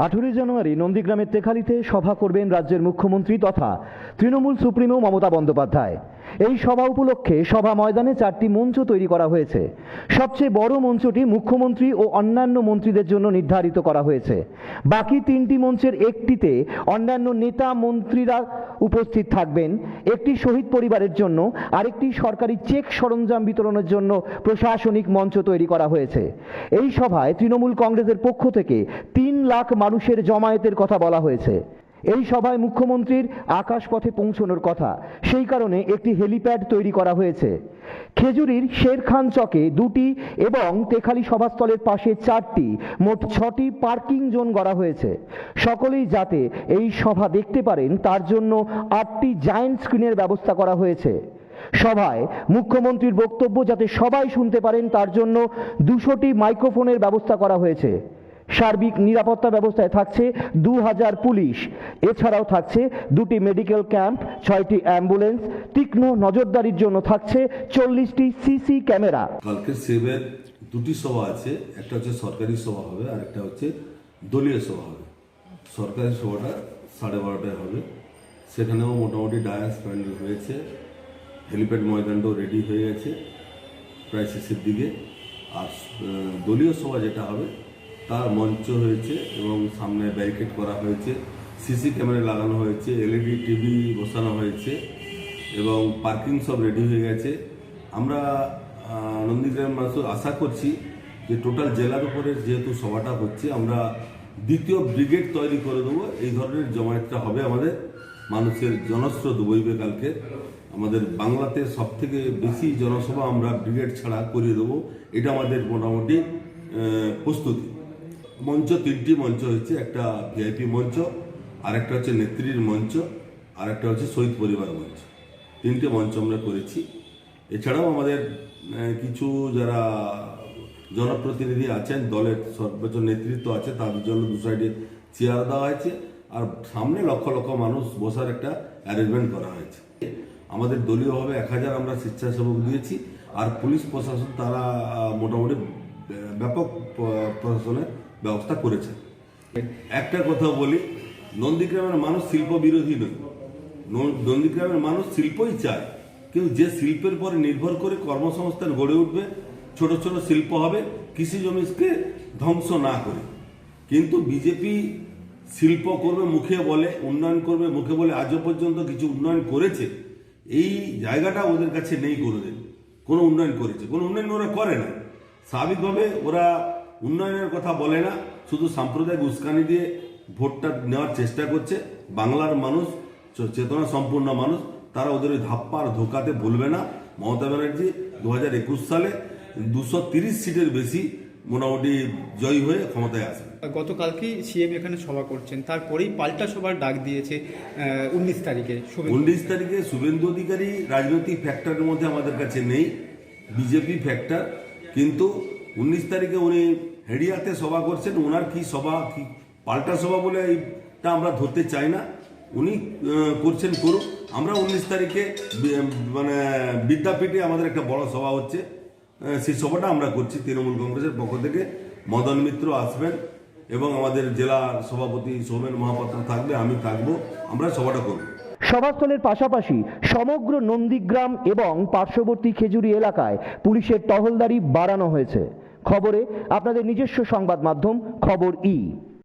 18 জানুয়ারি নন্দীগ্রামের তেখালিতে সভা করবেন রাজ্যের মুখ্যমন্ত্রী তথা তৃণমূল সুপ্রিমো মমতা বন্দ্যোপাধ্যায়। এই সভা উপলক্ষে সভা ময়দানে 4টি মঞ্চ তৈরি করা হয়েছে। সবচেয়ে বড় মঞ্চটি মুখ্যমন্ত্রী ও অন্যান্য মন্ত্রীদের জন্য নির্ধারিত করা হয়েছে। বাকি 3টি মঞ্চের একটিতে অন্যান্য নেতা মন্ত্রীরা উপস্থিত থাকবেন, একটি শহীদ পরিবারের জন্য, আরেকটি সরকারি চেক সরঞ্জাম বিতরণের জন্য প্রশাসনিক মঞ্চ তৈরি করা হয়েছে। এই সভায় তৃণমূল কংগ্রেসের পক্ষ থেকে 3 লাখ মানুষের জমায়েতের কথা বলা হয়েছে। এই সভায় মুখ্যমন্ত্রীর আকাশপথে পৌঁছানোর কথা, সেই কারণে একটি হেলিপ্যাড তৈরি করা হয়েছে। খেজুরির শেরখান চকে 2টি এবং তেখালি সভাস্থলের পাশে 4টি, মোট 6টি পার্কিং জোন গড়া হয়েছে। সকলেই যাতে এই সভা দেখতে পারেন তার জন্য 8টি জায়ান্ট স্ক্রিনের ব্যবস্থা করা হয়েছে। সভায় মুখ্যমন্ত্রীর বক্তব্য যাতে সবাই শুনতে পারেন তার জন্য 200টি মাইক্রোফোনের ব্যবস্থা করা হয়েছে। সার্বিক নিরাপত্তা ব্যবস্থায় থাকছে 2000 পুলিশ। এছাড়াও থাকছে 2টি মেডিকেল ক্যাম্প, 6টি অ্যাম্বুলেন্স, তীক্ষ্ণ নজরদারির জন্য থাকছে 40টি সিসি ক্যামেরা। কালকে সেবের 2টি সভা আছে, একটা হচ্ছে সরকারি সভা হবে আর একটা হচ্ছে দলীয় সভা হবে। সরকারি সভাটা 12:30টায় হবে। সেখানেও মোটামুটি ডায়াস প্যান্ডেল হয়েছে, হেলিপ্যাড ময়দানটাও রেডি হয়ে গেছে প্রায় শেষের দিকে। আর দলীয় সভা যেটা হবে তার মঞ্চ হয়েছে এবং সামনে ব্যারিকেড করা হয়েছে, সিসি ক্যামেরা লাগানো হয়েছে, এলইডি টিভি বসানো হয়েছে এবং পার্কিং সব রেডি হয়ে গেছে। আমরা নন্দীগ্রামের মানুষ আশা করছি যে টোটাল জেলার উপরে যেহেতু সভাটা হচ্ছে, আমরা 2য় ব্রিগেড তৈরি করে দেবো। এই ধরনের জমায়েতটা হবে, আমাদের মানুষের জনস্রোত বইবে কালকে। আমাদের বাংলাতে সবথেকে বেশি জনসভা আমরা ব্রিগেড ছাড়া করিয়ে দেবো, এটা আমাদের মোটামুটি প্রস্তুতি। মঞ্চ 3টি মঞ্চ হচ্ছে, একটা ভিআইপি মঞ্চ, আর একটা হচ্ছে নেত্রীর মঞ্চ, আর একটা হচ্ছে শহীদ পরিবার মঞ্চ। 3টে মঞ্চ আমরা করেছি। এছাড়াও আমাদের কিছু যারা জনপ্রতিনিধি আছেন, দলের সর্বোচ্চ নেতৃত্ব আছে, তাদের জন্য 2 সাইডে চেয়ার দেওয়া হয়েছে আর সামনে লক্ষ লক্ষ মানুষ বসার একটা অ্যারেঞ্জমেন্ট করা হয়েছে। আমাদের দলীয়ভাবে 1000 আমরা স্বেচ্ছাসেবক দিয়েছি আর পুলিশ প্রশাসন তারা মোটামুটি ব্যাপক প্রশাসনের ব্যবস্থা করেছে। একটা কথা বলি, নন্দীগ্রামের মানুষ শিল্প বিরোধী নয়। নন্দীগ্রামের মানুষ শিল্পই চায়, কিন্তু যে শিল্পের পরে নির্ভর করে কর্মসংস্থান গড়ে উঠবে, ছোট ছোট শিল্প হবে, কৃষি জমিকে ধ্বংস না করে। কিন্তু বিজেপি শিল্প করবে মুখে বলে, উন্নয়ন করবে মুখে বলে, আজও পর্যন্ত কিছু উন্নয়ন করেছে এই জায়গাটা ওদের কাছে নেই। কোনোদিন কোনো উন্নয়ন করেছে? কোনো উন্নয়ন ওরা করে না। স্বাভাবিকভাবে ওরা উন্নয়নের কথা বলে না, শুধু সাম্প্রদায়িক উস্কানি দিয়ে ভোটটা নেওয়ার চেষ্টা করছে। বাংলার মানুষ চেতনা সম্পূর্ণ মানুষ, তারা ওদের ওই ধাপ্পার ধোকাতে ভুলবে না। মমতা ব্যানার্জি 2021 সালে 230 সিটের বেশি মোটামুটি জয়ী হয়ে ক্ষমতায় আসে। গতকালকেই সিএম এখানে সভা করছেন, তারপরেই পাল্টা সভার ডাক দিয়েছে 19 তারিখে। 19 তারিখে শুভেন্দু অধিকারী রাজনৈতিক ফ্যাক্টরের মধ্যে আমাদের কাছে নেই, বিজেপি ফ্যাক্টর। কিন্তু 19 তারিখে উনি হেডিয়াতে সভা করছেন। ওনার কি সভা, কি পাল্টা সভা বলে এইটা আমরা ধরতে চাই না। উনি করছেন করুক। আমরা 19 তারিখে মানে বিদ্যাপীঠে আমাদের একটা বড় সভা হচ্ছে, সেই সভাটা আমরা করছি তৃণমূল কংগ্রেসের পক্ষ থেকে। মদন মিত্র আসবেন এবং আমাদের জেলার সভাপতি সৌমেন মহাপাত্র থাকবে, আমি থাকবো, আমরা সভাটা করব। সভাস্থলের পাশাপাশি সমগ্র নন্দীগ্রাম এবং পার্শ্ববর্তী খেজুরি এলাকায় পুলিশের টহলদারি বাড়ানো হয়েছে। খবরে আপনাদের নিজস্ব সংবাদ মাধ্যম খবর ই।